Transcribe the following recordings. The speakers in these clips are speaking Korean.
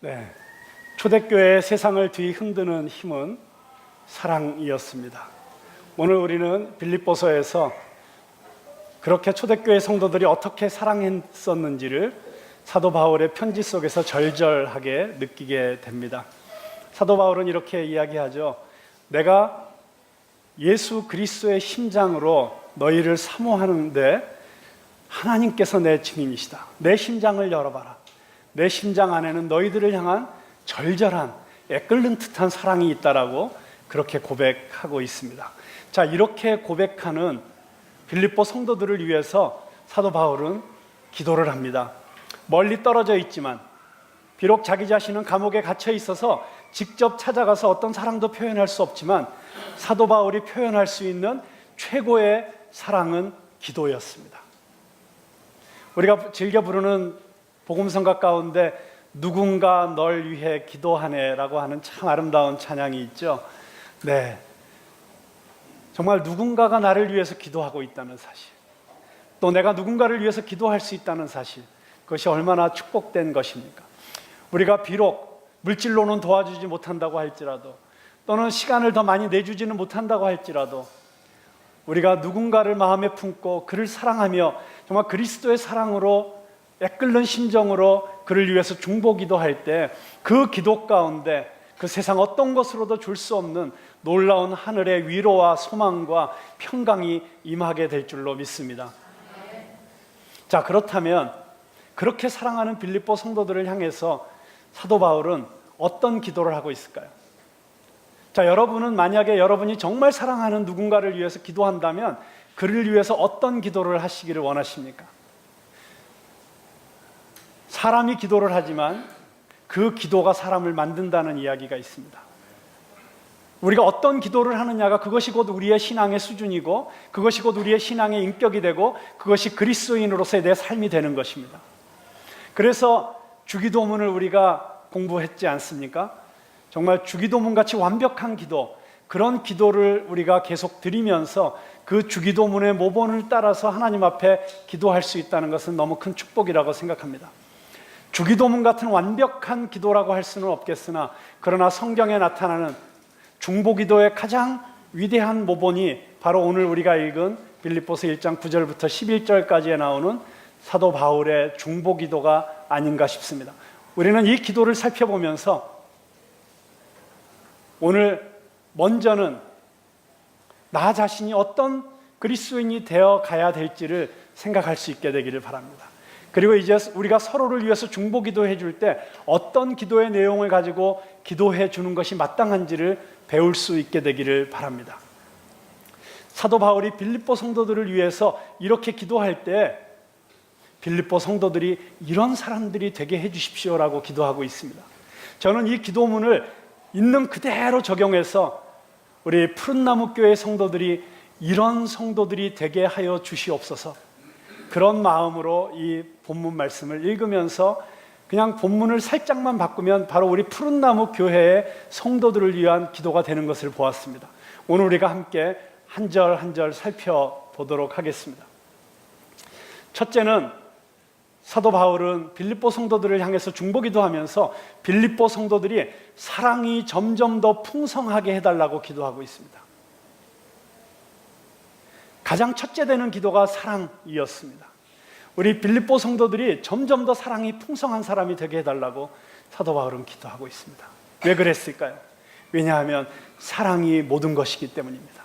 네, 초대교회의 세상을 뒤흔드는 힘은 사랑이었습니다. 오늘 우리는 빌립보서에서 그렇게 초대교회 성도들이 어떻게 사랑했었는지를 사도 바울의 편지 속에서 절절하게 느끼게 됩니다. 사도 바울은 이렇게 이야기하죠. 내가 예수 그리스도의 심장으로 너희를 사모하는데 하나님께서 내 증인이시다. 내 심장을 열어봐라. 내 심장 안에는 너희들을 향한 절절한 애끓는 듯한 사랑이 있다라고 그렇게 고백하고 있습니다. 자, 이렇게 고백하는 빌립보 성도들을 위해서 사도 바울은 기도를 합니다. 멀리 떨어져 있지만 비록 자기 자신은 감옥에 갇혀 있어서 직접 찾아가서 어떤 사랑도 표현할 수 없지만 사도 바울이 표현할 수 있는 최고의 사랑은 기도였습니다. 우리가 즐겨 부르는 복음성가 가운데 누군가 널 위해 기도하네라고 하는 참 아름다운 찬양이 있죠. 네, 정말 누군가가 나를 위해서 기도하고 있다는 사실, 또 내가 누군가를 위해서 기도할 수 있다는 사실, 그것이 얼마나 축복된 것입니까? 우리가 비록 물질로는 도와주지 못한다고 할지라도, 또는 시간을 더 많이 내주지는 못한다고 할지라도, 우리가 누군가를 마음에 품고 그를 사랑하며 정말 그리스도의 사랑으로 애끓는 심정으로 그를 위해서 중보기도 할 때 그 기도 가운데 그 세상 어떤 것으로도 줄 수 없는 놀라운 하늘의 위로와 소망과 평강이 임하게 될 줄로 믿습니다. 자, 그렇다면 그렇게 사랑하는 빌립보 성도들을 향해서 사도 바울은 어떤 기도를 하고 있을까요? 자, 여러분은 만약에 여러분이 정말 사랑하는 누군가를 위해서 기도한다면 그를 위해서 어떤 기도를 하시기를 원하십니까? 사람이 기도를 하지만 그 기도가 사람을 만든다는 이야기가 있습니다. 우리가 어떤 기도를 하느냐가 그것이 곧 우리의 신앙의 수준이고 그것이 곧 우리의 신앙의 인격이 되고 그것이 그리스도인으로서의 내 삶이 되는 것입니다. 그래서 주기도문을 우리가 공부했지 않습니까? 정말 주기도문같이 완벽한 기도, 그런 기도를 우리가 계속 드리면서 그 주기도문의 모본을 따라서 하나님 앞에 기도할 수 있다는 것은 너무 큰 축복이라고 생각합니다. 주기도문 같은 완벽한 기도라고 할 수는 없겠으나 그러나 성경에 나타나는 중보기도의 가장 위대한 모본이 바로 오늘 우리가 읽은 빌립보서 1장 9절부터 11절까지에 나오는 사도 바울의 중보기도가 아닌가 싶습니다. 우리는 이 기도를 살펴보면서 오늘 먼저는 나 자신이 어떤 그리스도인이 되어 가야 될지를 생각할 수 있게 되기를 바랍니다. 그리고 이제 우리가 서로를 위해서 중보기도해 줄 때 어떤 기도의 내용을 가지고 기도해 주는 것이 마땅한지를 배울 수 있게 되기를 바랍니다. 사도 바울이 빌립보 성도들을 위해서 이렇게 기도할 때 빌립보 성도들이 이런 사람들이 되게 해 주십시오라고 기도하고 있습니다. 저는 이 기도문을 있는 그대로 적용해서 우리 푸른나무 교회 성도들이 이런 성도들이 되게 하여 주시옵소서, 그런 마음으로 이 본문 말씀을 읽으면서 그냥 본문을 살짝만 바꾸면 바로 우리 푸른나무 교회의 성도들을 위한 기도가 되는 것을 보았습니다. 오늘 우리가 함께 한 절 한 절 살펴보도록 하겠습니다. 첫째는 사도 바울은 빌립보 성도들을 향해서 중보기도 하면서 빌립보 성도들이 사랑이 점점 더 풍성하게 해달라고 기도하고 있습니다. 가장 첫째 되는 기도가 사랑이었습니다. 우리 빌립보 성도들이 점점 더 사랑이 풍성한 사람이 되게 해달라고 사도 바울은 기도하고 있습니다. 왜 그랬을까요? 왜냐하면 사랑이 모든 것이기 때문입니다.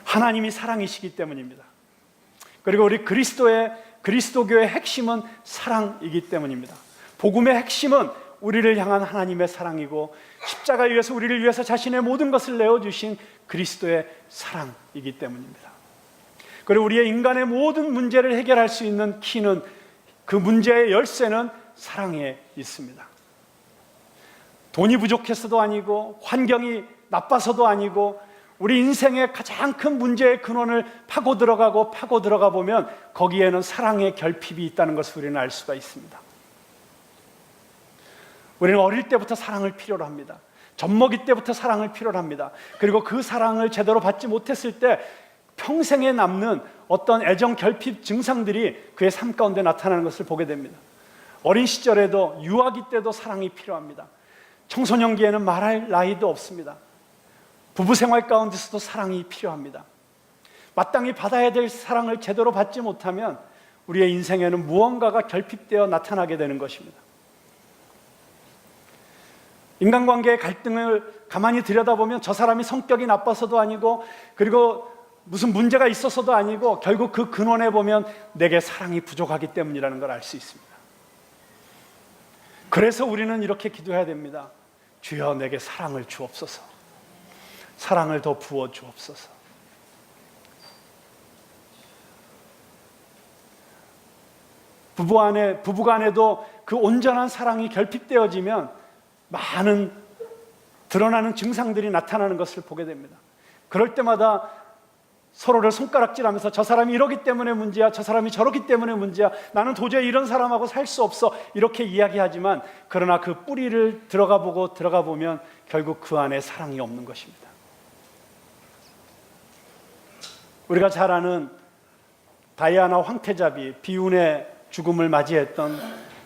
하나님이 사랑이시기 때문입니다. 그리고 우리 그리스도교의 핵심은 사랑이기 때문입니다. 복음의 핵심은 우리를 향한 하나님의 사랑이고 십자가 위에서 우리를 위해서 자신의 모든 것을 내어주신 그리스도의 사랑이기 때문입니다. 그리고 우리의 인간의 모든 문제를 해결할 수 있는 키는, 그 문제의 열쇠는 사랑에 있습니다. 돈이 부족해서도 아니고 환경이 나빠서도 아니고 우리 인생의 가장 큰 문제의 근원을 파고 들어가 보면 거기에는 사랑의 결핍이 있다는 것을 우리는 알 수가 있습니다. 우리는 어릴 때부터 사랑을 필요로 합니다. 젖먹이 때부터 사랑을 필요로 합니다. 그리고 그 사랑을 제대로 받지 못했을 때 평생에 남는 어떤 애정 결핍 증상들이 그의 삶 가운데 나타나는 것을 보게 됩니다. 어린 시절에도 유아기 때도 사랑이 필요합니다. 청소년기에는 말할 나이도 없습니다. 부부 생활 가운데서도 사랑이 필요합니다. 마땅히 받아야 될 사랑을 제대로 받지 못하면 우리의 인생에는 무언가가 결핍되어 나타나게 되는 것입니다. 인간관계의 갈등을 가만히 들여다보면 저 사람이 성격이 나빠서도 아니고, 그리고 무슨 문제가 있어서도 아니고, 결국 그 근원에 보면 내게 사랑이 부족하기 때문이라는 걸 알 수 있습니다. 그래서 우리는 이렇게 기도해야 됩니다. 주여, 내게 사랑을 주옵소서. 사랑을 더 부어 주옵소서. 부부간에도 그 온전한 사랑이 결핍되어지면 많은 드러나는 증상들이 나타나는 것을 보게 됩니다. 그럴 때마다 서로를 손가락질하면서 저 사람이 이러기 때문에 문제야, 저 사람이 저러기 때문에 문제야, 나는 도저히 이런 사람하고 살 수 없어, 이렇게 이야기하지만, 그러나 그 뿌리를 들어가 보면 결국 그 안에 사랑이 없는 것입니다. 우리가 잘 아는 다이아나 황태자비, 비운의 죽음을 맞이했던,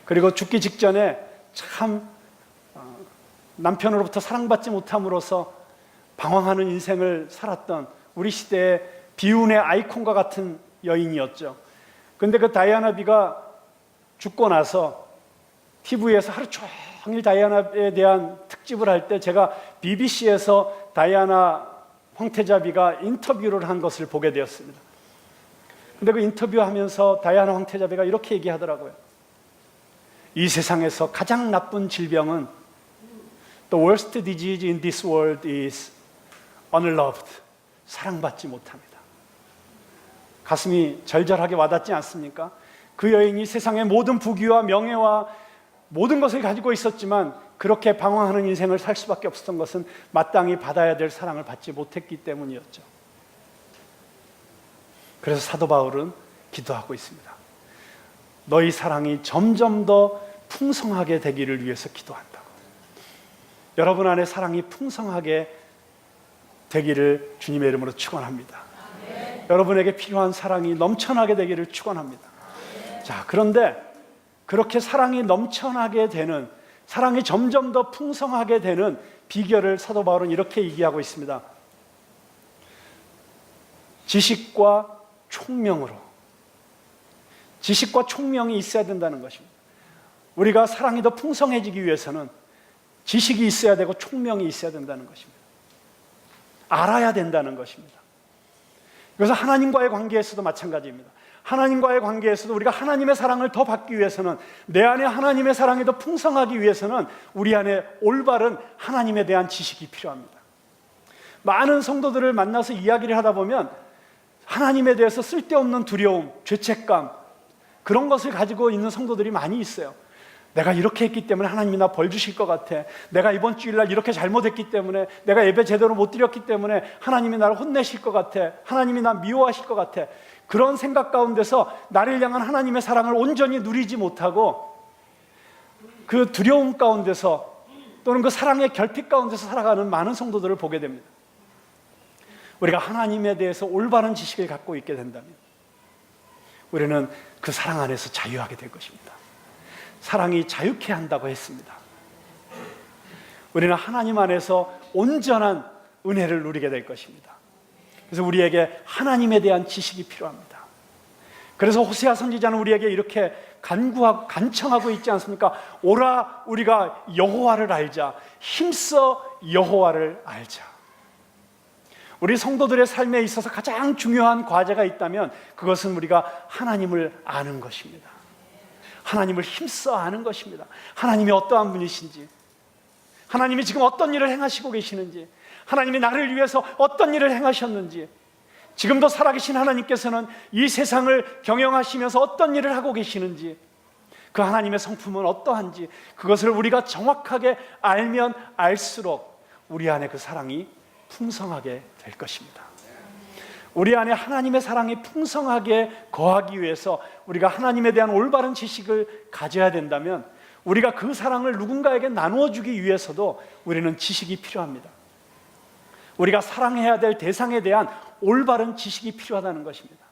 그리고 죽기 직전에 참 남편으로부터 사랑받지 못함으로써 방황하는 인생을 살았던 우리 시대의 비운의 아이콘과 같은 여인이었죠. 그런데 그 다이아나비가 죽고 나서 TV에서 하루 종일 다이아나에 대한 특집을 할 때 제가 BBC에서 다이아나 황태자비가 인터뷰를 한 것을 보게 되었습니다. 근데 그 인터뷰하면서 다이아나 황태자비가 이렇게 얘기하더라고요. 이 세상에서 가장 나쁜 질병은 The worst disease in this world is unloved. 사랑받지 못합니다. 가슴이 절절하게 와닿지 않습니까? 그 여인이 세상의 모든 부귀와 명예와 모든 것을 가지고 있었지만 그렇게 방황하는 인생을 살 수밖에 없었던 것은 마땅히 받아야 될 사랑을 받지 못했기 때문이었죠. 그래서 사도 바울은 기도하고 있습니다. 너희 사랑이 점점 더 풍성하게 되기를 위해서 기도한다고. 여러분 안에 사랑이 풍성하게 되기를 주님의 이름으로 축원합니다. 여러분에게 필요한 사랑이 넘쳐나게 되기를 축원합니다. 자, 그런데 그렇게 사랑이 넘쳐나게 되는, 사랑이 점점 더 풍성하게 되는 비결을 사도 바울은 이렇게 얘기하고 있습니다. 지식과 총명으로. 지식과 총명이 있어야 된다는 것입니다. 우리가 사랑이 더 풍성해지기 위해서는 지식이 있어야 되고 총명이 있어야 된다는 것입니다. 알아야 된다는 것입니다. 그래서 하나님과의 관계에서도 마찬가지입니다. 하나님과의 관계에서도 우리가 하나님의 사랑을 더 받기 위해서는, 내 안에 하나님의 사랑이 더 풍성하기 위해서는 우리 안에 올바른 하나님에 대한 지식이 필요합니다. 많은 성도들을 만나서 이야기를 하다 보면 하나님에 대해서 쓸데없는 두려움, 죄책감, 그런 것을 가지고 있는 성도들이 많이 있어요. 내가 이렇게 했기 때문에 하나님이 나 벌 주실 것 같아. 내가 이번 주일날 이렇게 잘못했기 때문에, 내가 예배 제대로 못 드렸기 때문에 하나님이 나를 혼내실 것 같아. 하나님이 나 미워하실 것 같아. 그런 생각 가운데서 나를 향한 하나님의 사랑을 온전히 누리지 못하고 그 두려움 가운데서 또는 그 사랑의 결핍 가운데서 살아가는 많은 성도들을 보게 됩니다. 우리가 하나님에 대해서 올바른 지식을 갖고 있게 된다면 우리는 그 사랑 안에서 자유하게 될 것입니다. 사랑이 자유케 한다고 했습니다. 우리는 하나님 안에서 온전한 은혜를 누리게 될 것입니다. 그래서 우리에게 하나님에 대한 지식이 필요합니다. 그래서 호세아 선지자는 우리에게 이렇게 간청하고 있지 않습니까? 오라, 우리가 여호와를 알자. 힘써 여호와를 알자. 우리 성도들의 삶에 있어서 가장 중요한 과제가 있다면 그것은 우리가 하나님을 아는 것입니다. 하나님을 힘써 아는 것입니다. 하나님이 어떠한 분이신지, 하나님이 지금 어떤 일을 행하시고 계시는지, 하나님이 나를 위해서 어떤 일을 행하셨는지, 지금도 살아계신 하나님께서는 이 세상을 경영하시면서 어떤 일을 하고 계시는지, 그 하나님의 성품은 어떠한지, 그것을 우리가 정확하게 알면 알수록 우리 안에 그 사랑이 풍성하게 될 것입니다. 우리 안에 하나님의 사랑이 풍성하게 거하기 위해서 우리가 하나님에 대한 올바른 지식을 가져야 된다면, 우리가 그 사랑을 누군가에게 나누어 주기 위해서도 우리는 지식이 필요합니다. 우리가 사랑해야 될 대상에 대한 올바른 지식이 필요하다는 것입니다.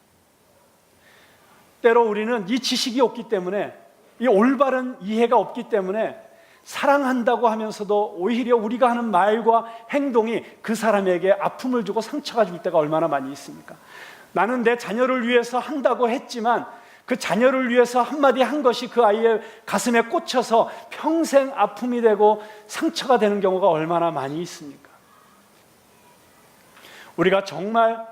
때로 우리는 이 지식이 없기 때문에 이 올바른 이해가 없기 때문에 사랑한다고 하면서도 오히려 우리가 하는 말과 행동이 그 사람에게 아픔을 주고 상처가 줄 때가 얼마나 많이 있습니까? 나는 내 자녀를 위해서 한다고 했지만 그 자녀를 위해서 한마디 한 것이 그 아이의 가슴에 꽂혀서 평생 아픔이 되고 상처가 되는 경우가 얼마나 많이 있습니까? 우리가 정말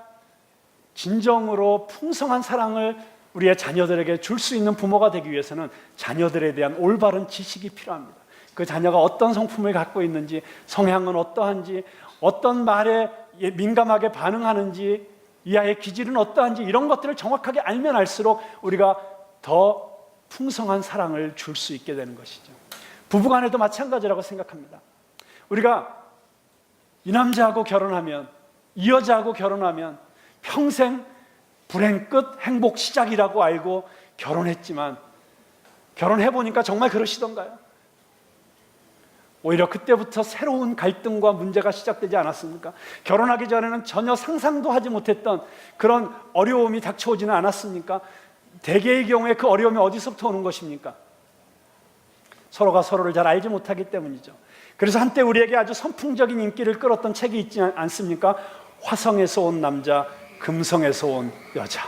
진정으로 풍성한 사랑을 우리의 자녀들에게 줄 수 있는 부모가 되기 위해서는 자녀들에 대한 올바른 지식이 필요합니다. 그 자녀가 어떤 성품을 갖고 있는지, 성향은 어떠한지, 어떤 말에 민감하게 반응하는지, 이 아이의 기질은 어떠한지, 이런 것들을 정확하게 알면 알수록 우리가 더 풍성한 사랑을 줄 수 있게 되는 것이죠. 부부간에도 마찬가지라고 생각합니다. 우리가 이 남자하고 결혼하면, 이 여자하고 결혼하면 평생 불행 끝, 행복 시작이라고 알고 결혼했지만 결혼해보니까 정말 그러시던가요? 오히려 그때부터 새로운 갈등과 문제가 시작되지 않았습니까? 결혼하기 전에는 전혀 상상도 하지 못했던 그런 어려움이 닥쳐오지는 않았습니까? 대개의 경우에 그 어려움이 어디서부터 오는 것입니까? 서로가 서로를 잘 알지 못하기 때문이죠. 그래서 한때 우리에게 아주 선풍적인 인기를 끌었던 책이 있지 않습니까? 화성에서 온 남자, 금성에서 온 여자.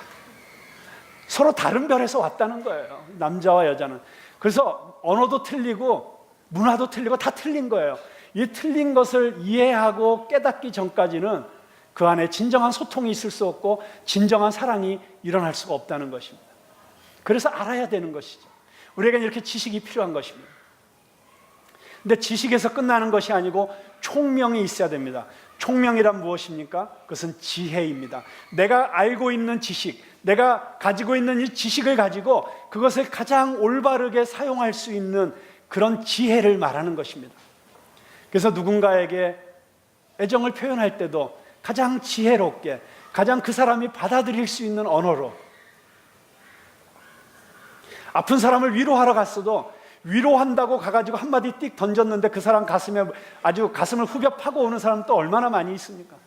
서로 다른 별에서 왔다는 거예요, 남자와 여자는. 그래서 언어도 틀리고 문화도 틀리고 다 틀린 거예요. 이 틀린 것을 이해하고 깨닫기 전까지는 그 안에 진정한 소통이 있을 수 없고 진정한 사랑이 일어날 수가 없다는 것입니다. 그래서 알아야 되는 것이죠. 우리에게는 이렇게 지식이 필요한 것입니다. 근데 지식에서 끝나는 것이 아니고 총명이 있어야 됩니다. 총명이란 무엇입니까? 그것은 지혜입니다. 내가 알고 있는 지식, 내가 가지고 있는 이 지식을 가지고 그것을 가장 올바르게 사용할 수 있는 그런 지혜를 말하는 것입니다. 그래서 누군가에게 애정을 표현할 때도 가장 지혜롭게, 가장 그 사람이 받아들일 수 있는 언어로, 아픈 사람을 위로하러 갔어도 위로한다고 가가지고 한마디 띡 던졌는데 그 사람 가슴에 아주 가슴을 후벼 파고 오는 사람 또 얼마나 많이 있습니까?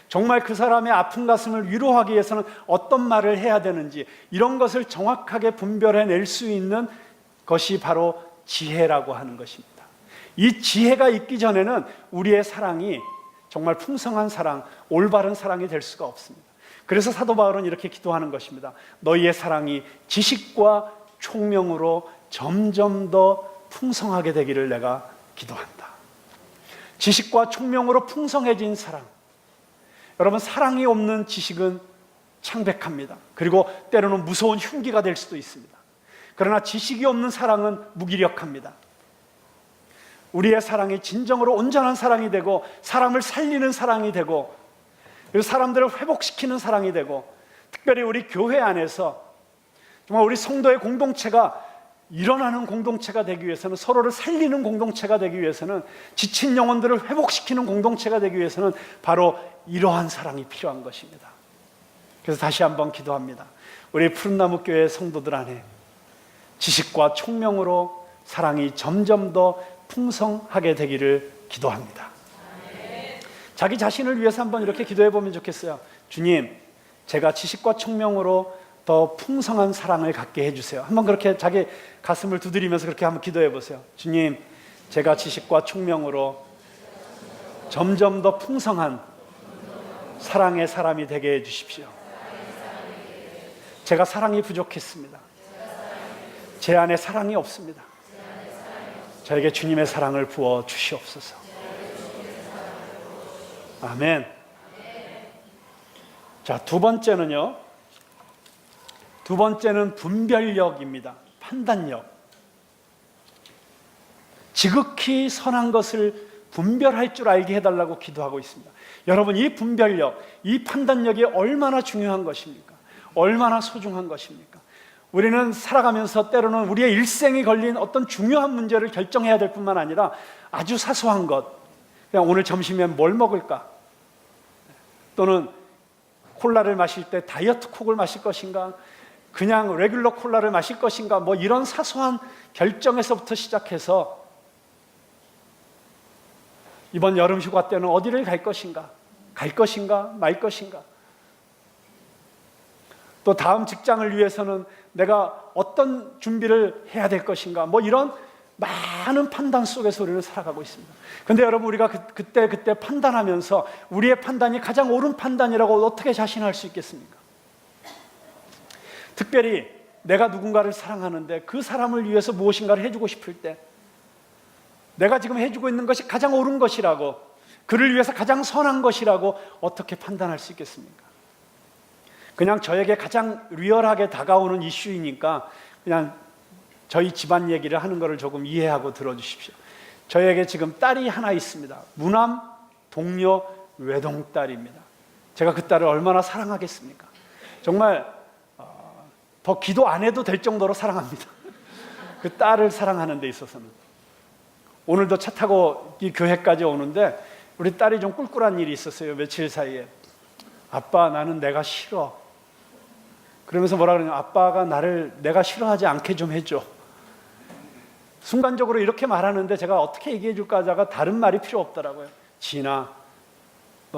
정말 그 사람의 아픈 가슴을 위로하기 위해서는 어떤 말을 해야 되는지, 이런 것을 정확하게 분별해낼 수 있는 것이 바로 지혜라고 하는 것입니다. 이 지혜가 있기 전에는 우리의 사랑이 정말 풍성한 사랑, 올바른 사랑이 될 수가 없습니다. 그래서 사도 바울은 이렇게 기도하는 것입니다. 너희의 사랑이 지식과 총명으로 점점 더 풍성하게 되기를 내가 기도한다. 지식과 총명으로 풍성해진 사랑. 여러분, 사랑이 없는 지식은 창백합니다. 그리고 때로는 무서운 흉기가 될 수도 있습니다. 그러나 지식이 없는 사랑은 무기력합니다. 우리의 사랑이 진정으로 온전한 사랑이 되고 사람을 살리는 사랑이 되고 그리고 사람들을 회복시키는 사랑이 되고, 특별히 우리 교회 안에서 정말 우리 성도의 공동체가 일어나는 공동체가 되기 위해서는, 서로를 살리는 공동체가 되기 위해서는, 지친 영혼들을 회복시키는 공동체가 되기 위해서는 바로 이러한 사랑이 필요한 것입니다. 그래서 다시 한번 기도합니다. 우리 푸른나무 교회 성도들 안에 지식과 총명으로 사랑이 점점 더 풍성하게 되기를 기도합니다. 자기 자신을 위해서 한번 이렇게 기도해 보면 좋겠어요. 주님, 제가 지식과 총명으로 더 풍성한 사랑을 갖게 해주세요. 한번 그렇게 자기 가슴을 두드리면서 그렇게 한번 기도해 보세요. 주님, 제가 지식과 총명으로 점점 더 풍성한 사랑의 사람이 되게 해주십시오. 제가 사랑이 부족했습니다. 제 안에 사랑이 없습니다. 저에게 주님의 사랑을 부어 주시옵소서. 아멘. 자, 두 번째는요. 두 번째는 분별력입니다. 판단력. 지극히 선한 것을 분별할 줄 알게 해달라고 기도하고 있습니다. 여러분, 이 분별력, 이 판단력이 얼마나 중요한 것입니까? 얼마나 소중한 것입니까? 우리는 살아가면서 때로는 우리의 일생이 걸린 어떤 중요한 문제를 결정해야 될 뿐만 아니라 아주 사소한 것, 그냥 오늘 점심에 뭘 먹을까? 또는 콜라를 마실 때 다이어트 콕을 마실 것인가? 그냥 레귤러 콜라를 마실 것인가? 뭐 이런 사소한 결정에서부터 시작해서 이번 여름 휴가 때는 어디를 갈 것인가? 갈 것인가? 말 것인가? 또 다음 직장을 위해서는 내가 어떤 준비를 해야 될 것인가, 뭐 이런 많은 판단 속에서 우리는 살아가고 있습니다. 그런데 여러분, 우리가 그때 판단하면서 우리의 판단이 가장 옳은 판단이라고 어떻게 자신할 수 있겠습니까? 특별히 내가 누군가를 사랑하는데 그 사람을 위해서 무엇인가를 해주고 싶을 때, 내가 지금 해주고 있는 것이 가장 옳은 것이라고, 그를 위해서 가장 선한 것이라고 어떻게 판단할 수 있겠습니까? 그냥 저에게 가장 리얼하게 다가오는 이슈이니까 그냥 저희 집안 얘기를 하는 것을 조금 이해하고 들어주십시오. 저에게 지금 딸이 하나 있습니다. 무남, 동료, 외동딸입니다. 제가 그 딸을 얼마나 사랑하겠습니까? 정말 더 기도 안 해도 될 정도로 사랑합니다. 그 딸을 사랑하는 데 있어서는. 오늘도 차 타고 이 교회까지 오는데 우리 딸이 좀 꿀꿀한 일이 있었어요. 며칠 사이에. 아빠, 나는 내가 싫어. 그러면서 뭐라 그러냐, 아빠가 나를 내가 싫어하지 않게 좀 해줘. 순간적으로 이렇게 말하는데 제가 어떻게 얘기해 줄까 하다가 다른 말이 필요 없더라고요. 지인아,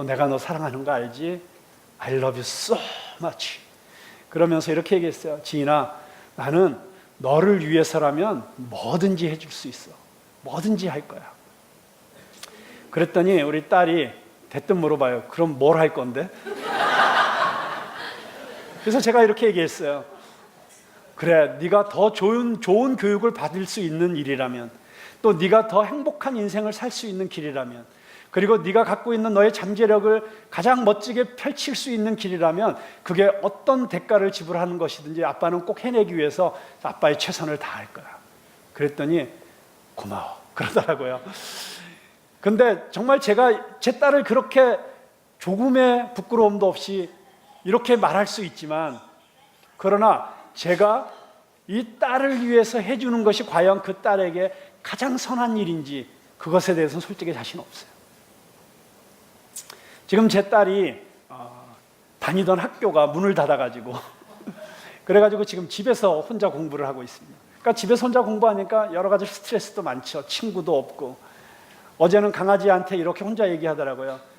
내가 너 사랑하는 거 알지? I love you so much. 그러면서 이렇게 얘기했어요. 지인아, 나는 너를 위해서라면 뭐든지 해줄 수 있어. 뭐든지 할 거야. 그랬더니 우리 딸이 대뜸 물어봐요. 그럼 뭘 할 건데? 그래서 제가 이렇게 얘기했어요. 그래, 네가 더 좋은 교육을 받을 수 있는 일이라면, 또 네가 더 행복한 인생을 살 수 있는 길이라면, 그리고 네가 갖고 있는 너의 잠재력을 가장 멋지게 펼칠 수 있는 길이라면, 그게 어떤 대가를 지불하는 것이든지 아빠는 꼭 해내기 위해서 아빠의 최선을 다할 거야. 그랬더니 고마워 그러더라고요. 근데 정말 제가 제 딸을 그렇게 조금의 부끄러움도 없이 이렇게 말할 수 있지만, 그러나 제가 이 딸을 위해서 해주는 것이 과연 그 딸에게 가장 선한 일인지 그것에 대해서는 솔직히 자신 없어요. 지금 제 딸이 다니던 학교가 문을 닫아가지고 그래가지고 지금 집에서 혼자 공부를 하고 있습니다. 그러니까 집에서 혼자 공부하니까 여러 가지 스트레스도 많죠. 친구도 없고. 어제는 강아지한테 이렇게 혼자 얘기하더라고요.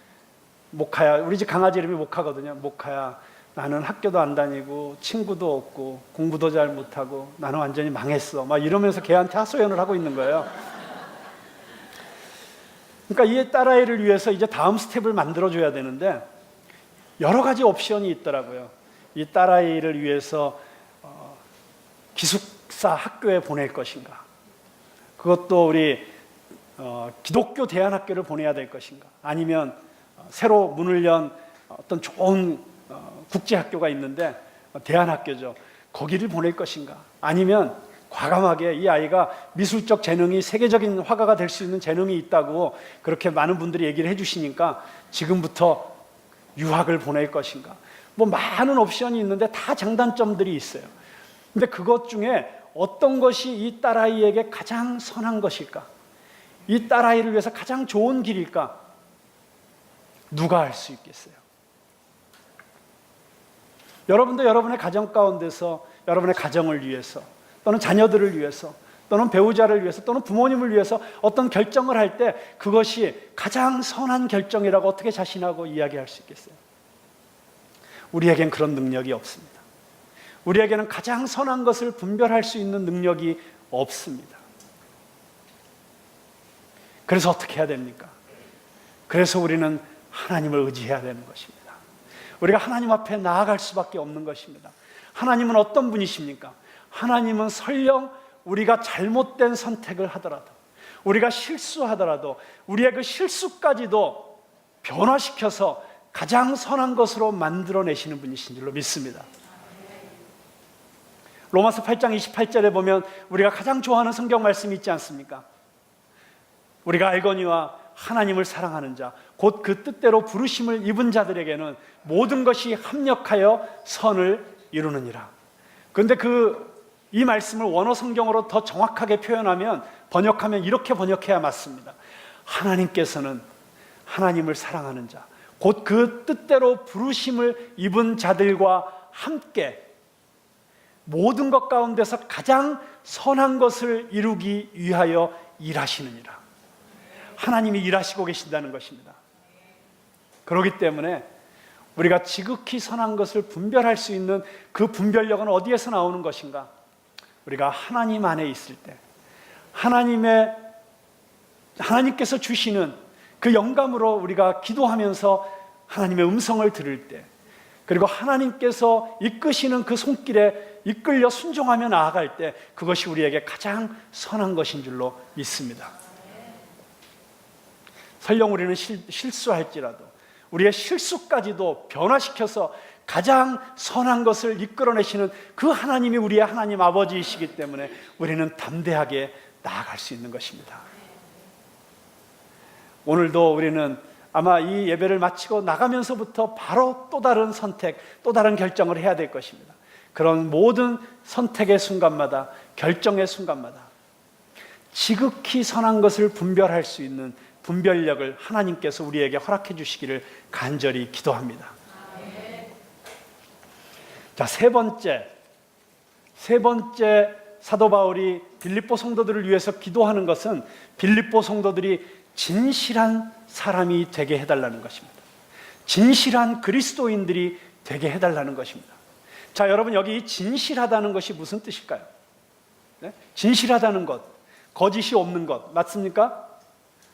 모카야, 우리 집 강아지 이름이 모카거든요. 모카야, 나는 학교도 안 다니고 친구도 없고 공부도 잘 못하고 나는 완전히 망했어. 막 이러면서 걔한테 하소연을 하고 있는 거예요. 그러니까 이 딸아이를 위해서 이제 다음 스텝을 만들어줘야 되는데 여러 가지 옵션이 있더라고요. 이 딸아이를 위해서 기숙사 학교에 보낼 것인가, 그것도 우리 기독교 대안학교를 보내야 될 것인가, 아니면 새로 문을 연 어떤 좋은 국제학교가 있는데 대안학교죠. 거기를 보낼 것인가, 아니면 과감하게 이 아이가 미술적 재능이 세계적인 화가가 될 수 있는 재능이 있다고 그렇게 많은 분들이 얘기를 해주시니까 지금부터 유학을 보낼 것인가, 뭐 많은 옵션이 있는데 다 장단점들이 있어요. 근데 그것 중에 어떤 것이 이 딸아이에게 가장 선한 것일까, 이 딸아이를 위해서 가장 좋은 길일까, 누가 알 수 있겠어요? 여러분도 여러분의 가정 가운데서 여러분의 가정을 위해서, 또는 자녀들을 위해서, 또는 배우자를 위해서, 또는 부모님을 위해서 어떤 결정을 할 때 그것이 가장 선한 결정이라고 어떻게 자신하고 이야기할 수 있겠어요? 우리에겐 그런 능력이 없습니다. 우리에게는 가장 선한 것을 분별할 수 있는 능력이 없습니다. 그래서 어떻게 해야 됩니까? 그래서 우리는 하나님을 의지해야 되는 것입니다. 우리가 하나님 앞에 나아갈 수밖에 없는 것입니다. 하나님은 어떤 분이십니까? 하나님은 설령 우리가 잘못된 선택을 하더라도, 우리가 실수하더라도 우리의 그 실수까지도 변화시켜서 가장 선한 것으로 만들어내시는 분이신 줄로 믿습니다. 로마서 8장 28절에 보면 우리가 가장 좋아하는 성경 말씀이 있지 않습니까? 우리가 알거니와 하나님을 사랑하는 자, 곧 그 뜻대로 부르심을 입은 자들에게는 모든 것이 합력하여 선을 이루느니라. 그런데 이 말씀을 원어 성경으로 더 정확하게 표현하면, 번역하면 이렇게 번역해야 맞습니다. 하나님께서는 하나님을 사랑하는 자, 곧 그 뜻대로 부르심을 입은 자들과 함께 모든 것 가운데서 가장 선한 것을 이루기 위하여 일하시느니라. 하나님이 일하시고 계신다는 것입니다. 그렇기 때문에 우리가 지극히 선한 것을 분별할 수 있는 그 분별력은 어디에서 나오는 것인가? 우리가 하나님 안에 있을 때, 하나님께서 주시는 그 영감으로 우리가 기도하면서 하나님의 음성을 들을 때, 그리고 하나님께서 이끄시는 그 손길에 이끌려 순종하며 나아갈 때, 그것이 우리에게 가장 선한 것인 줄로 믿습니다. 설령 우리는 실수할지라도 우리의 실수까지도 변화시켜서 가장 선한 것을 이끌어내시는 그 하나님이 우리의 하나님 아버지이시기 때문에 우리는 담대하게 나아갈 수 있는 것입니다. 오늘도 우리는 아마 이 예배를 마치고 나가면서부터 바로 또 다른 선택, 또 다른 결정을 해야 될 것입니다. 그런 모든 선택의 순간마다, 결정의 순간마다 지극히 선한 것을 분별할 수 있는 분별력을 하나님께서 우리에게 허락해 주시기를 간절히 기도합니다. 자, 세 번째 사도 바울이 빌립보 성도들을 위해서 기도하는 것은 빌립보 성도들이 진실한 사람이 되게 해달라는 것입니다. 진실한 그리스도인들이 되게 해달라는 것입니다. 자, 여러분, 여기 진실하다는 것이 무슨 뜻일까요? 네? 진실하다는 것, 거짓이 없는 것, 맞습니까?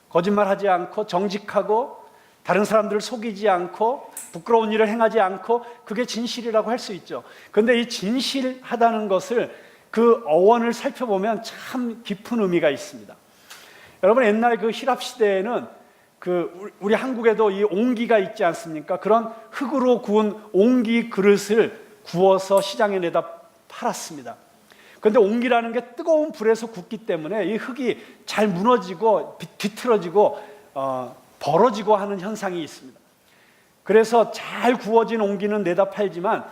거짓말하지 않고 정직하고 다른 사람들을 속이지 않고 부끄러운 일을 행하지 않고, 그게 진실이라고 할 수 있죠. 그런데 이 진실하다는 것을, 그 어원을 살펴보면 참 깊은 의미가 있습니다. 여러분, 옛날 그 힐랍 시대에는 우리 한국에도 이 옹기가 있지 않습니까? 그런 흙으로 구운 옹기 그릇을 구워서 시장에 내다 팔았습니다. 그런데 옹기라는 게 뜨거운 불에서 굽기 때문에 이 흙이 잘 무너지고 비틀어지고 벌어지고 하는 현상이 있습니다. 그래서 잘 구워진 옹기는 내다 팔지만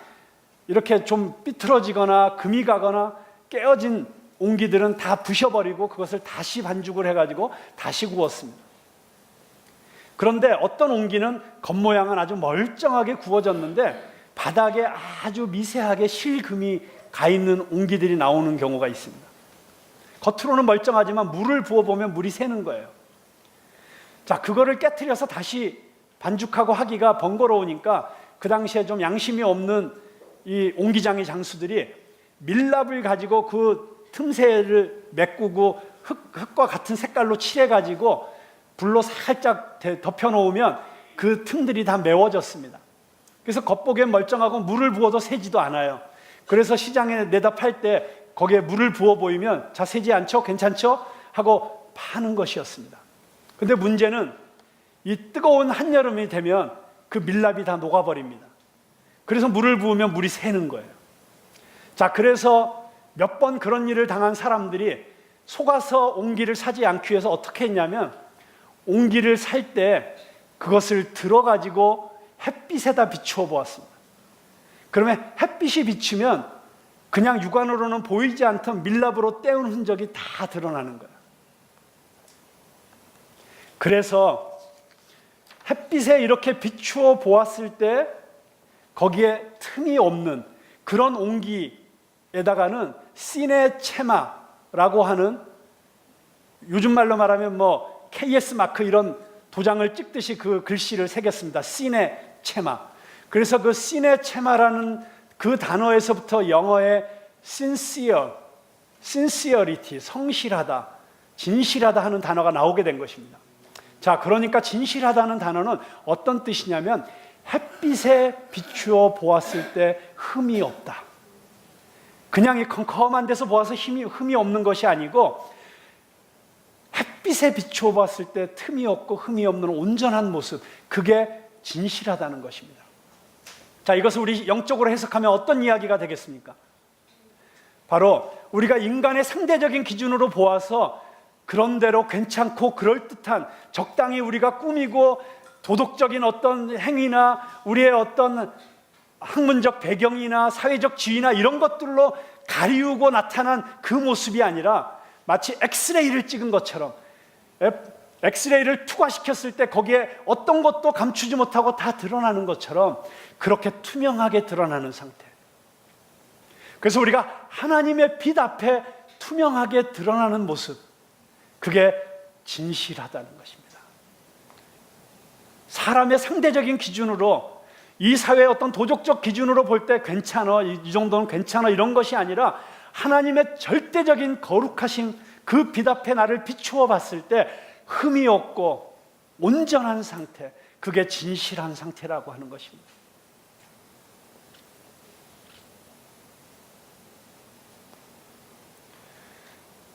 이렇게 좀 삐뚤어지거나 금이 가거나 깨어진 옹기들은 다 부셔버리고 그것을 다시 반죽을 해가지고 다시 구웠습니다. 그런데 어떤 옹기는 겉모양은 아주 멀쩡하게 구워졌는데 바닥에 아주 미세하게 실금이 가 있는 옹기들이 나오는 경우가 있습니다. 겉으로는 멀쩡하지만 물을 부어보면 물이 새는 거예요. 자, 그거를 깨트려서 다시 반죽하고 하기가 번거로우니까 그 당시에 좀 양심이 없는 이 옹기장의 장수들이 밀랍을 가지고 그 틈새를 메꾸고 흙과 같은 색깔로 칠해가지고 불로 살짝 덮여놓으면 그 틈들이 다 메워졌습니다. 그래서 겉보기엔 멀쩡하고 물을 부어도 새지도 않아요. 그래서 시장에 내다 팔 때 거기에 물을 부어 보이면 자, 새지 않죠? 괜찮죠? 하고 파는 것이었습니다. 근데 문제는 이 뜨거운 한여름이 되면 그 밀랍이 다 녹아버립니다. 그래서 물을 부으면 물이 새는 거예요. 자, 그래서 몇 번 그런 일을 당한 사람들이 속아서 옹기를 사지 않기 위해서 어떻게 했냐면, 옹기를 살 때 그것을 들어가지고 햇빛에다 비추어 보았습니다. 그러면 햇빛이 비추면 그냥 육안으로는 보이지 않던 밀랍으로 때운 흔적이 다 드러나는 거예요. 그래서 햇빛에 이렇게 비추어 보았을 때 거기에 틈이 없는 그런 옹기에다가는 시네체마라고 하는, 요즘 말로 말하면 뭐 KS 마크 이런 도장을 찍듯이 그 글씨를 새겼습니다. 시네체마. 그래서 그 시네체마라는 그 단어에서부터 영어의 sincerity, 성실하다, 진실하다 하는 단어가 나오게 된 것입니다. 자, 그러니까 진실하다는 단어는 어떤 뜻이냐면 햇빛에 비추어 보았을 때 흠이 없다. 그냥 이 컴컴한 데서 보아서 흠이 없는 것이 아니고 햇빛에 비추어 봤을 때 틈이 없고 흠이 없는 온전한 모습, 그게 진실하다는 것입니다. 자, 이것을 우리 영적으로 해석하면 어떤 이야기가 되겠습니까? 바로 우리가 인간의 상대적인 기준으로 보아서 그런대로 괜찮고 그럴듯한, 적당히 우리가 꾸미고 도덕적인 어떤 행위나 우리의 어떤 학문적 배경이나 사회적 지위나 이런 것들로 가리우고 나타난 그 모습이 아니라 마치 엑스레이를 찍은 것처럼, 엑스레이를 투과시켰을 때 거기에 어떤 것도 감추지 못하고 다 드러나는 것처럼 그렇게 투명하게 드러나는 상태. 그래서 우리가 하나님의 빛 앞에 투명하게 드러나는 모습, 그게 진실하다는 것입니다. 사람의 상대적인 기준으로 이 사회의 어떤 도덕적 기준으로 볼 때 괜찮아, 이 정도는 괜찮아, 이런 것이 아니라 하나님의 절대적인 거룩하신 그 빛 앞에 나를 비추어 봤을 때 흠이 없고 온전한 상태, 그게 진실한 상태라고 하는 것입니다.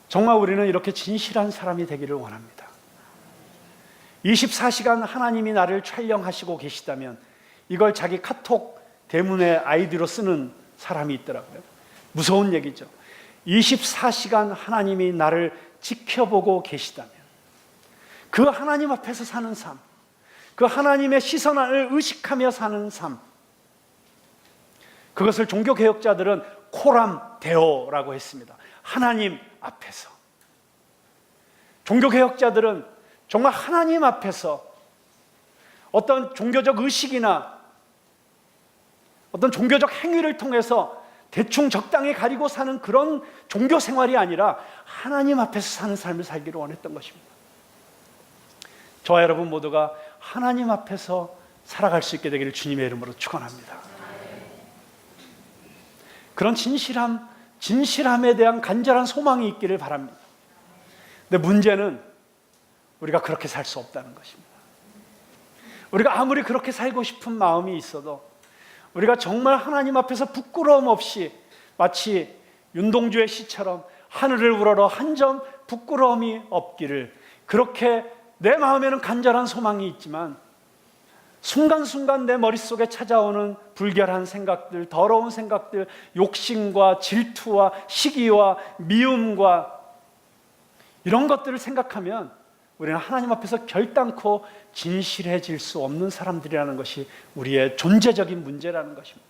정말 우리는 이렇게 진실한 사람이 되기를 원합니다. 24시간 하나님이 나를 촬영하시고 계시다면 이걸 자기 카톡 대문의 아이디로 쓰는 사람이 있더라고요. 무서운 얘기죠. 24시간 하나님이 나를 지켜보고 계시다면 그 하나님 앞에서 사는 삶, 그 하나님의 시선을 의식하며 사는 삶, 그것을 종교개혁자들은 코람 데오라고 했습니다. 하나님 앞에서. 종교개혁자들은 정말 하나님 앞에서 어떤 종교적 의식이나 어떤 종교적 행위를 통해서 대충 적당히 가리고 사는 그런 종교 생활이 아니라 하나님 앞에서 사는 삶을 살기를 원했던 것입니다. 저와 여러분 모두가 하나님 앞에서 살아갈 수 있게 되기를 주님의 이름으로 축원합니다. 그런 진실함에 대한 간절한 소망이 있기를 바랍니다. 근데 문제는 우리가 그렇게 살 수 없다는 것입니다. 우리가 아무리 그렇게 살고 싶은 마음이 있어도 우리가 정말 하나님 앞에서 부끄러움 없이 마치 윤동주의 시처럼 하늘을 우러러 한 점 부끄러움이 없기를, 그렇게 내 마음에는 간절한 소망이 있지만 순간순간 내 머릿속에 찾아오는 불결한 생각들, 더러운 생각들, 욕심과 질투와 시기와 미움과 이런 것들을 생각하면 우리는 하나님 앞에서 결단코 진실해질 수 없는 사람들이라는 것이 우리의 존재적인 문제라는 것입니다.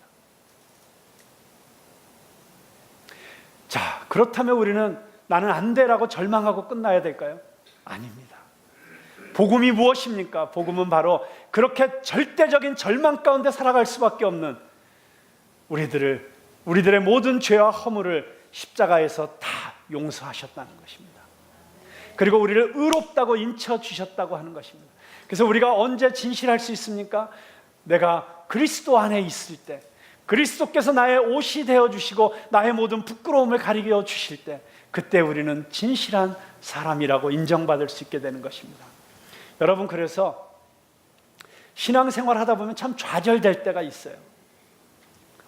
자, 그렇다면 우리는 나는 안 돼라고 절망하고 끝나야 될까요? 아닙니다. 복음이 무엇입니까? 복음은 바로 그렇게 절대적인 절망 가운데 살아갈 수밖에 없는 우리들의 모든 죄와 허물을 십자가에서 다 용서하셨다는 것입니다. 그리고 우리를 의롭다고 인쳐주셨다고 하는 것입니다. 그래서 우리가 언제 진실할 수 있습니까? 내가 그리스도 안에 있을 때, 그리스도께서 나의 옷이 되어주시고 나의 모든 부끄러움을 가리게 해주실 때, 그때 우리는 진실한 사람이라고 인정받을 수 있게 되는 것입니다. 여러분, 그래서 신앙생활 하다 보면 참 좌절될 때가 있어요.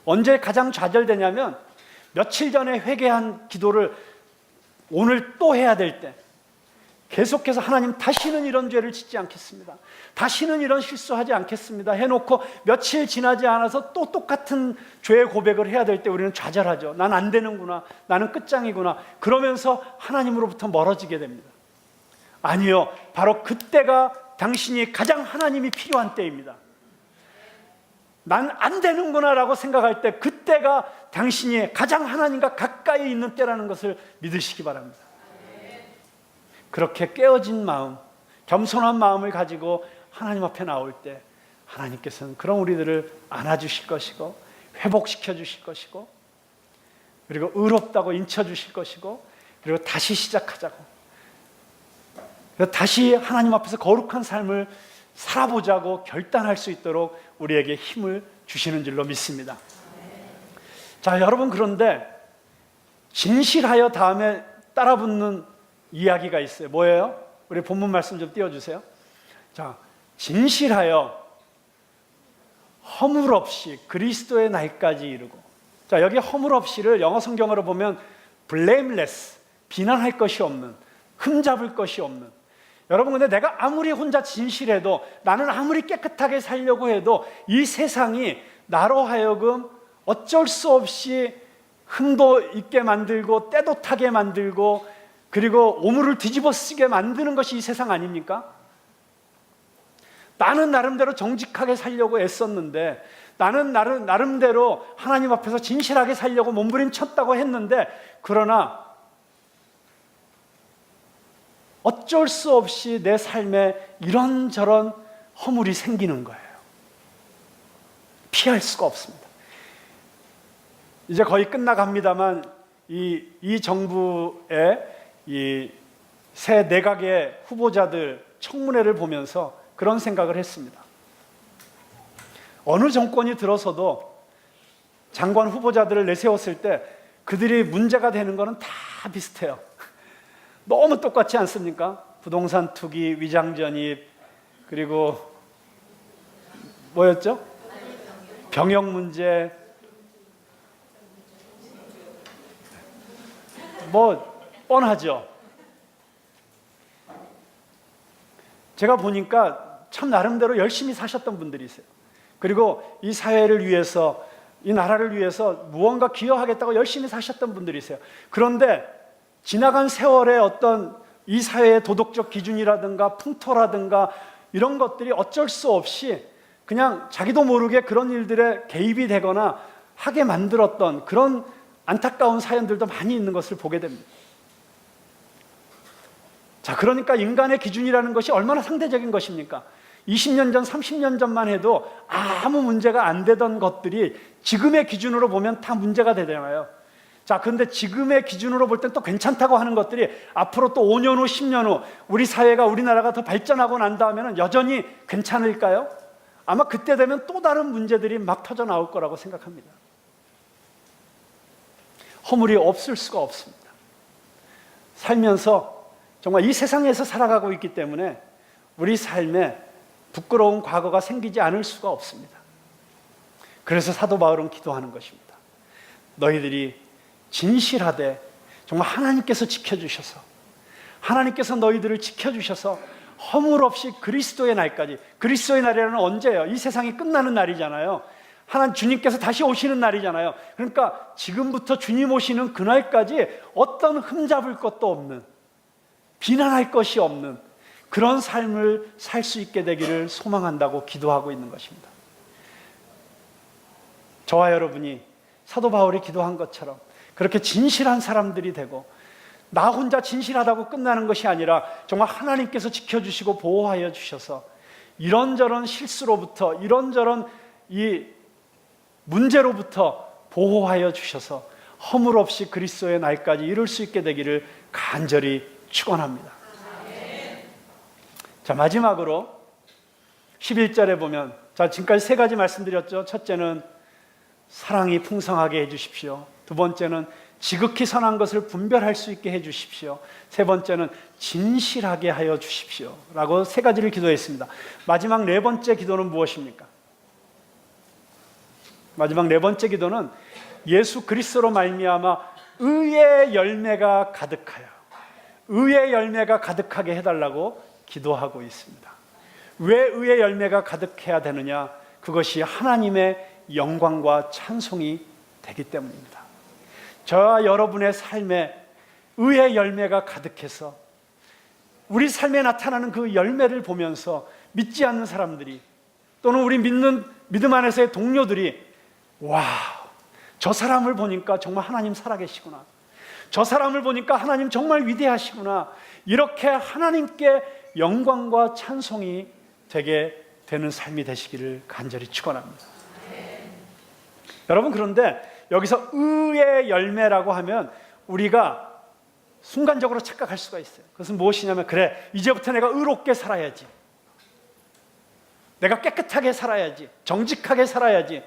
언제 가장 좌절되냐면 며칠 전에 회개한 기도를 오늘 또 해야 될 때, 계속해서 하나님 다시는 이런 죄를 짓지 않겠습니다, 다시는 이런 실수하지 않겠습니다 해놓고 며칠 지나지 않아서 또 똑같은 죄의 고백을 해야 될 때 우리는 좌절하죠. 난 안 되는구나, 나는 끝장이구나, 그러면서 하나님으로부터 멀어지게 됩니다. 아니요, 바로 그때가 당신이 가장 하나님이 필요한 때입니다. 난 안 되는구나 라고 생각할 때 그때가 당신이 가장 하나님과 가까이 있는 때라는 것을 믿으시기 바랍니다. 그렇게 깨어진 마음, 겸손한 마음을 가지고 하나님 앞에 나올 때 하나님께서는 그런 우리들을 안아주실 것이고 회복시켜 주실 것이고, 그리고 의롭다고 인쳐주실 것이고, 그리고 다시 시작하자고, 다시 하나님 앞에서 거룩한 삶을 살아보자고 결단할 수 있도록 우리에게 힘을 주시는 줄로 믿습니다. 자, 여러분, 그런데 진실하여 다음에 따라붙는 이야기가 있어요. 뭐예요? 우리 본문 말씀 좀 띄워주세요. 자, 진실하여 허물 없이 그리스도의 날까지 이루고. 자, 여기 허물 없이를 영어 성경으로 보면 blameless, 비난할 것이 없는, 흠잡을 것이 없는. 여러분, 근데 내가 아무리 혼자 진실해도, 나는 아무리 깨끗하게 살려고 해도 이 세상이 나로 하여금 어쩔 수 없이 흠도 있게 만들고 때도 타게 만들고, 그리고 오물을 뒤집어 쓰게 만드는 것이 이 세상 아닙니까? 나는 나름대로 정직하게 살려고 애썼는데, 나는 나름대로 하나님 앞에서 진실하게 살려고 몸부림쳤다고 했는데, 그러나 어쩔 수 없이 내 삶에 이런저런 허물이 생기는 거예요. 피할 수가 없습니다. 이제 거의 끝나갑니다만 이 정부의 이 새 내각의 후보자들 청문회를 보면서 그런 생각을 했습니다. 어느 정권이 들어서도 장관 후보자들을 내세웠을 때 그들이 문제가 되는 거는 다 비슷해요. 너무 똑같지 않습니까? 부동산 투기, 위장 전입, 그리고 뭐였죠? 병역 문제, 뭐 뻔하죠. 제가 보니까 참 나름대로 열심히 사셨던 분들이 있어요. 그리고 이 사회를 위해서, 이 나라를 위해서 무언가 기여하겠다고 열심히 사셨던 분들이 있어요. 그런데 지나간 세월의 어떤 이 사회의 도덕적 기준이라든가 풍토라든가 이런 것들이 어쩔 수 없이 그냥 자기도 모르게 그런 일들에 개입이 되거나 하게 만들었던 그런 안타까운 사연들도 많이 있는 것을 보게 됩니다. 자, 그러니까 인간의 기준이라는 것이 얼마나 상대적인 것입니까? 20년 전, 30년 전만 해도 아무 문제가 안 되던 것들이 지금의 기준으로 보면 다 문제가 되잖아요. 자, 그런데 지금의 기준으로 볼 땐 또 괜찮다고 하는 것들이 앞으로 또 5년 후, 10년 후 우리 사회가, 우리나라가 더 발전하고 난 다음에는 여전히 괜찮을까요? 아마 그때 되면 또 다른 문제들이 막 터져 나올 거라고 생각합니다. 허물이 없을 수가 없습니다. 살면서 정말 이 세상에서 살아가고 있기 때문에 우리 삶에 부끄러운 과거가 생기지 않을 수가 없습니다. 그래서 사도 바울은 기도하는 것입니다. 너희들이 진실하되 정말 하나님께서 지켜주셔서, 하나님께서 너희들을 지켜주셔서 허물 없이 그리스도의 날까지, 그리스도의 날이라는 언제예요? 이 세상이 끝나는 날이잖아요. 하나님 주님께서 다시 오시는 날이잖아요. 그러니까 지금부터 주님 오시는 그날까지 어떤 흠잡을 것도 없는, 비난할 것이 없는 그런 삶을 살 수 있게 되기를 소망한다고 기도하고 있는 것입니다. 저와 여러분이 사도 바울이 기도한 것처럼 그렇게 진실한 사람들이 되고, 나 혼자 진실하다고 끝나는 것이 아니라 정말 하나님께서 지켜주시고 보호하여 주셔서 이런저런 실수로부터, 이런저런 이 문제로부터 보호하여 주셔서 허물 없이 그리스도의 날까지 이룰 수 있게 되기를 간절히 축원합니다. 자, 마지막으로 11절에 보면, 자, 지금까지 세 가지 말씀드렸죠. 첫째는 사랑이 풍성하게 해주십시오. 두 번째는 지극히 선한 것을 분별할 수 있게 해주십시오. 세 번째는 진실하게 하여 주십시오 라고 세 가지를 기도했습니다. 마지막 네 번째 기도는 무엇입니까? 마지막 네 번째 기도는 예수 그리스도로 말미암아 의의 열매가 가득하여, 의의 열매가 가득하게 해달라고 기도하고 있습니다. 왜 의의 열매가 가득해야 되느냐? 그것이 하나님의 영광과 찬송이 되기 때문입니다. 저와 여러분의 삶에 의의 열매가 가득해서 우리 삶에 나타나는 그 열매를 보면서 믿지 않는 사람들이, 또는 우리 믿음 안에서의 동료들이, 와우, 저 사람을 보니까 정말 하나님 살아계시구나, 저 사람을 보니까 하나님 정말 위대하시구나, 이렇게 하나님께 영광과 찬송이 되게 되는 삶이 되시기를 간절히 축원합니다. 여러분, 그런데 여기서 의의 열매라고 하면 우리가 순간적으로 착각할 수가 있어요. 그것은 무엇이냐면, 그래, 이제부터 내가 의롭게 살아야지, 내가 깨끗하게 살아야지, 정직하게 살아야지.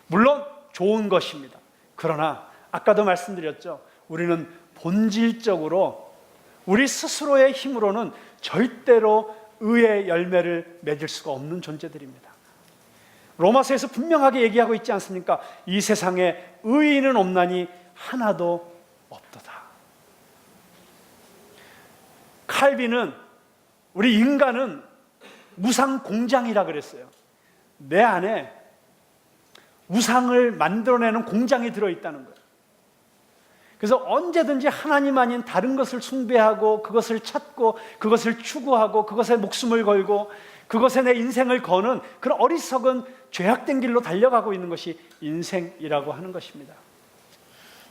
물론 좋은 것입니다. 그러나 아까도 말씀드렸죠. 우리는 본질적으로 우리 스스로의 힘으로는 절대로 의의 열매를 맺을 수가 없는 존재들입니다. 로마서에서 분명하게 얘기하고 있지 않습니까? 이 세상에 의인은 없나니 하나도 없도다. 칼빈은 우리 인간은 우상 공장이라 그랬어요. 내 안에 우상을 만들어내는 공장이 들어있다는 거예요. 그래서 언제든지 하나님 아닌 다른 것을 숭배하고, 그것을 찾고, 그것을 추구하고, 그것에 목숨을 걸고, 그것에 내 인생을 거는 그런 어리석은 죄악된 길로 달려가고 있는 것이 인생이라고 하는 것입니다.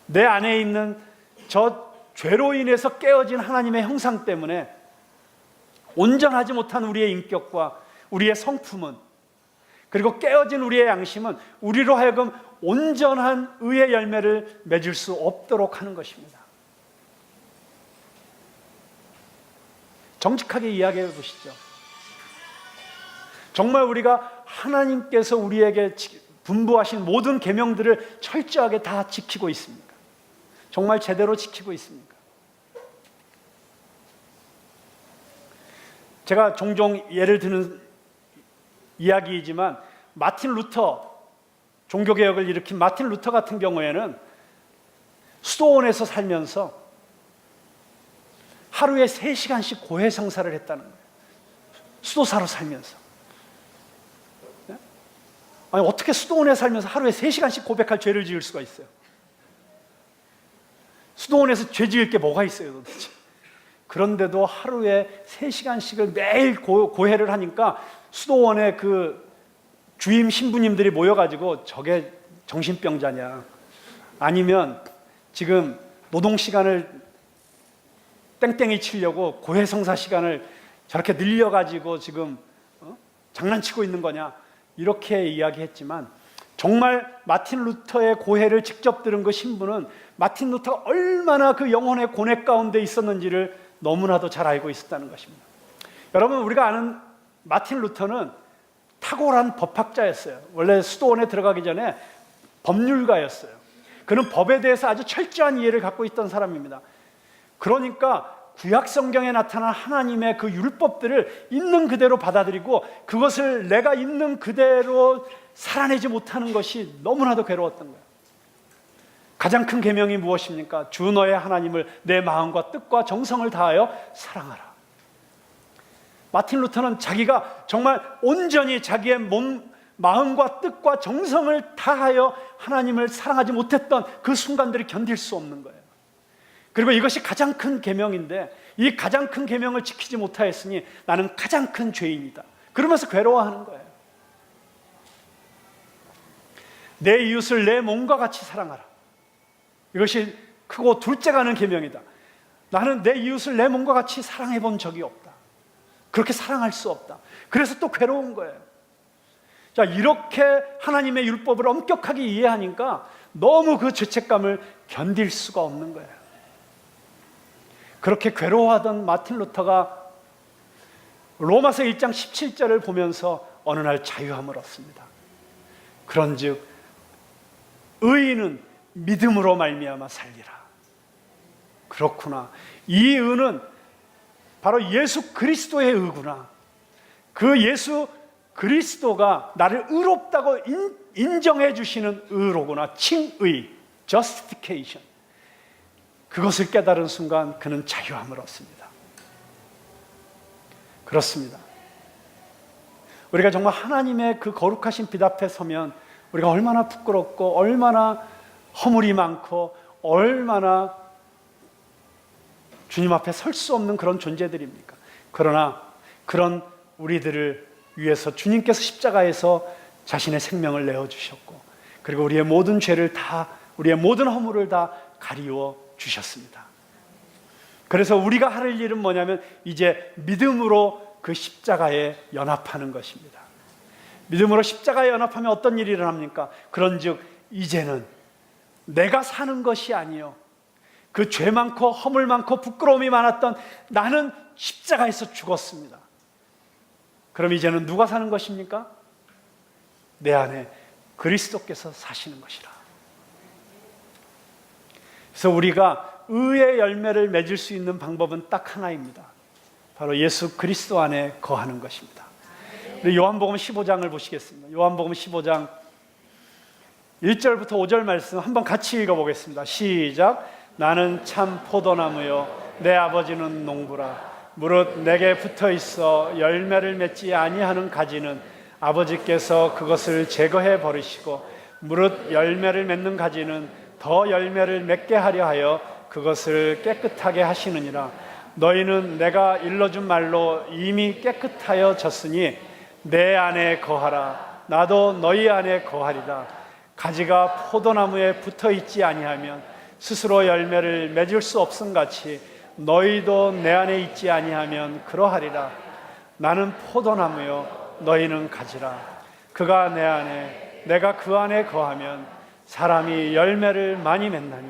내 안에 있는 저 죄로 인해서 깨어진 하나님의 형상 때문에 온전하지 못한 우리의 인격과 우리의 성품은, 그리고 깨어진 우리의 양심은 우리로 하여금 온전한 의의 열매를 맺을 수 없도록 하는 것입니다. 정직하게 이야기해 보시죠. 정말 우리가 하나님께서 우리에게 분부하신 모든 계명들을 철저하게 다 지키고 있습니까? 정말 제대로 지키고 있습니까? 제가 종종 예를 드는 이야기이지만 마틴 루터, 종교개혁을 일으킨 마틴 루터 같은 경우에는 수도원에서 살면서 하루에 3시간씩 고해 성사를 했다는 거예요. 수도사로 살면서. 아니, 어떻게 수도원에 살면서 하루에 3시간씩 고백할 죄를 지을 수가 있어요? 수도원에서 죄 지을 게 뭐가 있어요 도대체? 그런데도 하루에 3시간씩을 매일 고해를 하니까 수도원에 그 주임 신부님들이 모여가지고 저게 정신병자냐, 아니면 지금 노동시간을 땡땡이 치려고 고해성사 시간을 저렇게 늘려가지고 지금 장난치고 있는 거냐, 이렇게 이야기했지만 정말 마틴 루터의 고해를 직접 들은 그 신부는 마틴 루터가 얼마나 그 영혼의 고뇌 가운데 있었는지를 너무나도 잘 알고 있었다는 것입니다. 여러분, 우리가 아는 마틴 루터는 탁월한 법학자였어요. 원래 수도원에 들어가기 전에 법률가였어요. 그는 법에 대해서 아주 철저한 이해를 갖고 있던 사람입니다. 그러니까 구약 성경에 나타난 하나님의 그 율법들을 있는 그대로 받아들이고 그것을 내가 있는 그대로 살아내지 못하는 것이 너무나도 괴로웠던 거예요. 가장 큰 계명이 무엇입니까? 주 너의 하나님을 내 마음과 뜻과 정성을 다하여 사랑하라. 마틴 루터는 자기가 정말 온전히 자기의 마음과 뜻과 정성을 다하여 하나님을 사랑하지 못했던 그 순간들을 견딜 수 없는 거예요. 그리고 이것이 가장 큰 계명인데 이 가장 큰 계명을 지키지 못하였으니 나는 가장 큰 죄인이다. 그러면서 괴로워하는 거예요. 내 이웃을 내 몸과 같이 사랑하라. 이것이 크고 둘째가 하는 계명이다. 나는 내 이웃을 내 몸과 같이 사랑해 본 적이 없다. 그렇게 사랑할 수 없다. 그래서 또 괴로운 거예요. 자, 이렇게 하나님의 율법을 엄격하게 이해하니까 너무 그 죄책감을 견딜 수가 없는 거예요. 그렇게 괴로워하던 마틴 루터가 로마서 1장 17절을 보면서 어느 날 자유함을 얻습니다. 그런즉 의인은 믿음으로 말미암아 살리라. 그렇구나. 이 의는 바로 예수 그리스도의 의구나. 그 예수 그리스도가 나를 의롭다고 인정해 주시는 의로구나. 칭의, justification. 그것을 깨달은 순간 그는 자유함을 얻습니다. 그렇습니다. 우리가 정말 하나님의 그 거룩하신 빛 앞에 서면 우리가 얼마나 부끄럽고 얼마나 허물이 많고 얼마나 주님 앞에 설 수 없는 그런 존재들입니까? 그러나 그런 우리들을 위해서 주님께서 십자가에서 자신의 생명을 내어주셨고 그리고 우리의 모든 죄를 다, 우리의 모든 허물을 다 가리워 주셨습니다. 그래서 우리가 할 일은 뭐냐면 이제 믿음으로 그 십자가에 연합하는 것입니다. 믿음으로 십자가에 연합하면 어떤 일이 일어납니까? 그런즉 이제는 내가 사는 것이 아니요 그 죄 많고 허물 많고 부끄러움이 많았던 나는 십자가에서 죽었습니다. 그럼 이제는 누가 사는 것입니까? 내 안에 그리스도께서 사시는 것이라. 그래서 우리가 의의 열매를 맺을 수 있는 방법은 딱 하나입니다. 바로 예수 그리스도 안에 거하는 것입니다. 우리 요한복음 15장을 보시겠습니다. 요한복음 15장 1절부터 5절 말씀 한번 같이 읽어보겠습니다. 시작. 나는 참 포도나무요 내 아버지는 농부라. 무릇 내게 붙어있어 열매를 맺지 아니하는 가지는 아버지께서 그것을 제거해 버리시고 무릇 열매를 맺는 가지는 더 열매를 맺게 하려 하여 그것을 깨끗하게 하시느니라. 너희는 내가 일러준 말로 이미 깨끗하여 졌으니 내 안에 거하라. 나도 너희 안에 거하리라. 가지가 포도나무에 붙어있지 아니하면 스스로 열매를 맺을 수 없음같이 너희도 내 안에 있지 아니하면 그러하리라. 나는 포도나무요 너희는 가지라. 그가 내 안에 내가 그 안에 거하면 사람이 열매를 많이 맺나니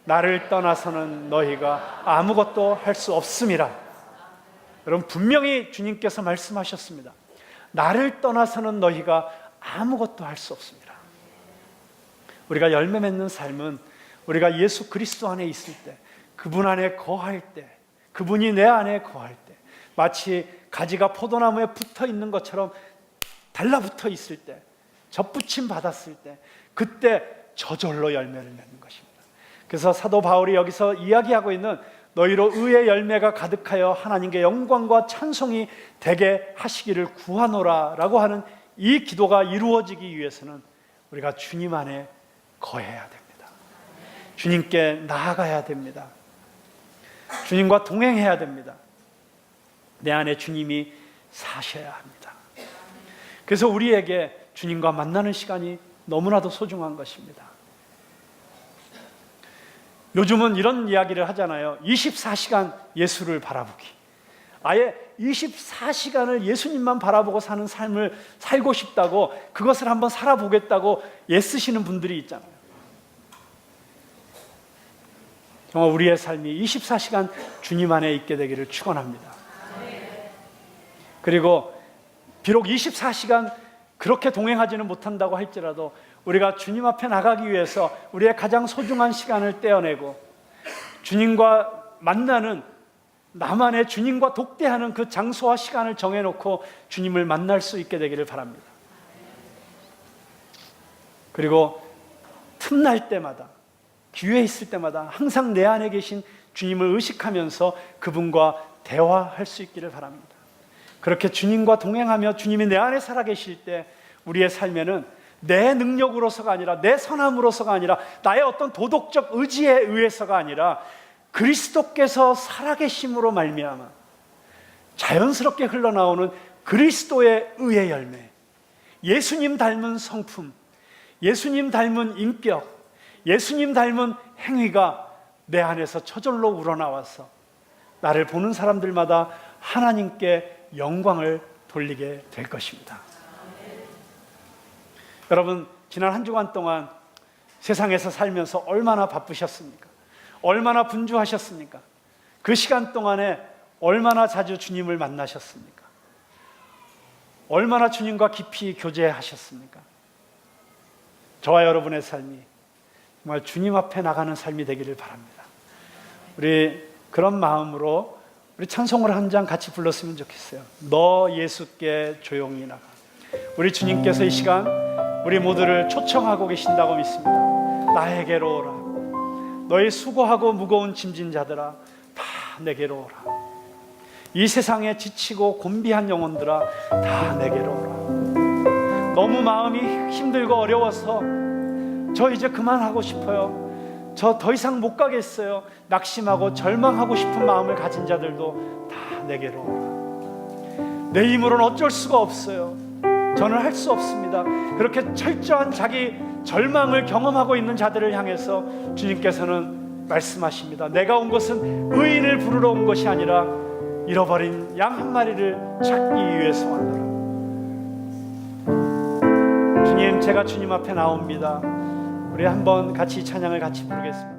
나를 떠나서는 너희가 아무것도 할 수 없음이라. 여러분 분명히 주님께서 말씀하셨습니다. 나를 떠나서는 너희가 아무것도 할 수 없습니다. 우리가 열매 맺는 삶은 우리가 예수 그리스도 안에 있을 때, 그분 안에 거할 때, 그분이 내 안에 거할 때, 마치 가지가 포도나무에 붙어 있는 것처럼 달라붙어 있을 때, 접붙임 받았을 때, 그때 저절로 열매를 맺는 것입니다. 그래서 사도 바울이 여기서 이야기하고 있는 너희로 의의 열매가 가득하여 하나님께 영광과 찬송이 되게 하시기를 구하노라 라고 하는 이 기도가 이루어지기 위해서는 우리가 주님 안에 거해야 됩니다. 주님께 나아가야 됩니다. 주님과 동행해야 됩니다. 내 안에 주님이 사셔야 합니다. 그래서 우리에게 주님과 만나는 시간이 너무나도 소중한 것입니다. 요즘은 이런 이야기를 하잖아요. 24시간 예수를 바라보기. 아예 24시간을 예수님만 바라보고 사는 삶을 살고 싶다고, 그것을 한번 살아보겠다고 애쓰시는 분들이 있잖아요. 정말 우리의 삶이 24시간 주님 안에 있게 되기를 축원합니다. 그리고 비록 24시간 그렇게 동행하지는 못한다고 할지라도 우리가 주님 앞에 나가기 위해서 우리의 가장 소중한 시간을 떼어내고 주님과 만나는, 나만의 주님과 독대하는 그 장소와 시간을 정해놓고 주님을 만날 수 있게 되기를 바랍니다. 그리고 틈날 때마다, 기회 있을 때마다 항상 내 안에 계신 주님을 의식하면서 그분과 대화할 수 있기를 바랍니다. 그렇게 주님과 동행하며 주님이 내 안에 살아계실 때 우리의 삶에는 내 능력으로서가 아니라, 내 선함으로서가 아니라, 나의 어떤 도덕적 의지에 의해서가 아니라 그리스도께서 살아계심으로 말미암아 자연스럽게 흘러나오는 그리스도의 의의 열매, 예수님 닮은 성품, 예수님 닮은 인격, 예수님 닮은 행위가 내 안에서 저절로 우러나와서 나를 보는 사람들마다 하나님께 영광을 돌리게 될 것입니다. 여러분, 지난 한 주간 동안 세상에서 살면서 얼마나 바쁘셨습니까? 얼마나 분주하셨습니까? 그 시간 동안에 얼마나 자주 주님을 만나셨습니까? 얼마나 주님과 깊이 교제하셨습니까? 저와 여러분의 삶이 정말 주님 앞에 나가는 삶이 되기를 바랍니다. 우리 그런 마음으로 우리 찬송을 한 장 같이 불렀으면 좋겠어요. 너 예수께 조용히 나가. 우리 주님께서 이 시간 우리 모두를 초청하고 계신다고 믿습니다. 나에게로 오라. 너희 수고하고 무거운 짐진 자들아, 다 내게로 오라. 이 세상에 지치고 곤비한 영혼들아, 다 내게로 오라. 너무 마음이 힘들고 어려워서 저 이제 그만하고 싶어요, 저 더 이상 못 가겠어요, 낙심하고 절망하고 싶은 마음을 가진 자들도 다 내게로 오라. 내 힘으로는 어쩔 수가 없어요, 저는 할 수 없습니다. 그렇게 철저한 자기 절망을 경험하고 있는 자들을 향해서 주님께서는 말씀하십니다. 내가 온 것은 의인을 부르러 온 것이 아니라 잃어버린 양 한 마리를 찾기 위해서 왔노라. 주님, 제가 주님 앞에 나옵니다. 우리 한번 같이 찬양을 같이 부르겠습니다.